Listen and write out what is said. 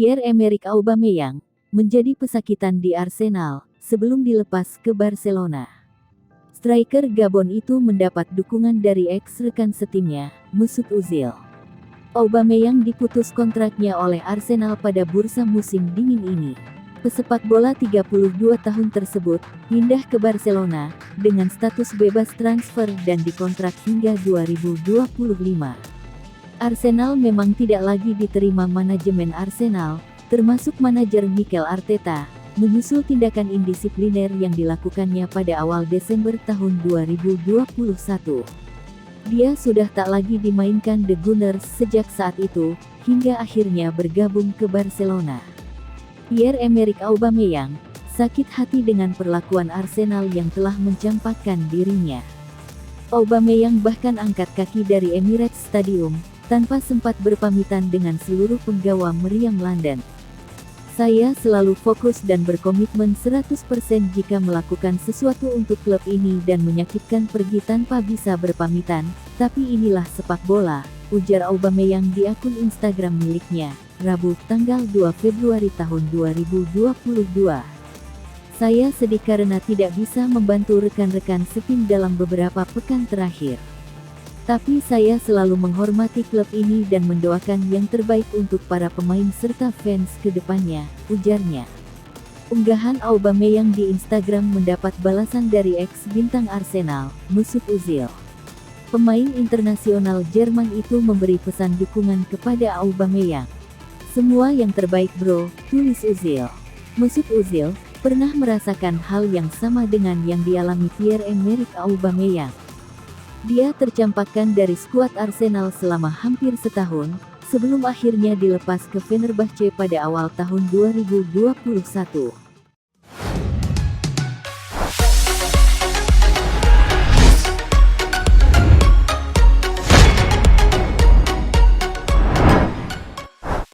Pierre-Emerick Aubameyang menjadi pesakitan di Arsenal sebelum dilepas ke Barcelona. Striker Gabon itu mendapat dukungan dari ex-rekan setimnya, Mesut Ozil. Aubameyang diputus kontraknya oleh Arsenal pada bursa musim dingin ini. Pesepak bola 32 tahun tersebut pindah ke Barcelona dengan status bebas transfer dan dikontrak hingga 2025. Arsenal memang tidak lagi diterima manajemen Arsenal, termasuk manajer Mikel Arteta, menyusul tindakan indisipliner yang dilakukannya pada awal Desember tahun 2021. Dia sudah tak lagi dimainkan The Gunners sejak saat itu, hingga akhirnya bergabung ke Barcelona. Pierre-Emerick Aubameyang sakit hati dengan perlakuan Arsenal yang telah mencampakkan dirinya. Aubameyang bahkan angkat kaki dari Emirates Stadium, tanpa sempat berpamitan dengan seluruh penggawa meriam London. Saya selalu fokus dan berkomitmen 100% jika melakukan sesuatu untuk klub ini dan menyakitkan pergi tanpa bisa berpamitan, tapi inilah sepak bola, ujar Aubameyang di akun Instagram miliknya, Rabu, tanggal 2 Februari tahun 2022. Saya sedih karena tidak bisa membantu rekan-rekan setim dalam beberapa pekan terakhir. Tapi saya selalu menghormati klub ini dan mendoakan yang terbaik untuk para pemain serta fans ke depannya, ujarnya. Unggahan Aubameyang di Instagram mendapat balasan dari ex-bintang Arsenal, Mesut Ozil. Pemain internasional Jerman itu memberi pesan dukungan kepada Aubameyang. "Semua yang terbaik bro," tulis Ozil. Mesut Ozil pernah merasakan hal yang sama dengan yang dialami Pierre-Emerick Aubameyang. Dia tercampakkan dari skuad Arsenal selama hampir setahun, sebelum akhirnya dilepas ke Fenerbahce pada awal tahun 2021.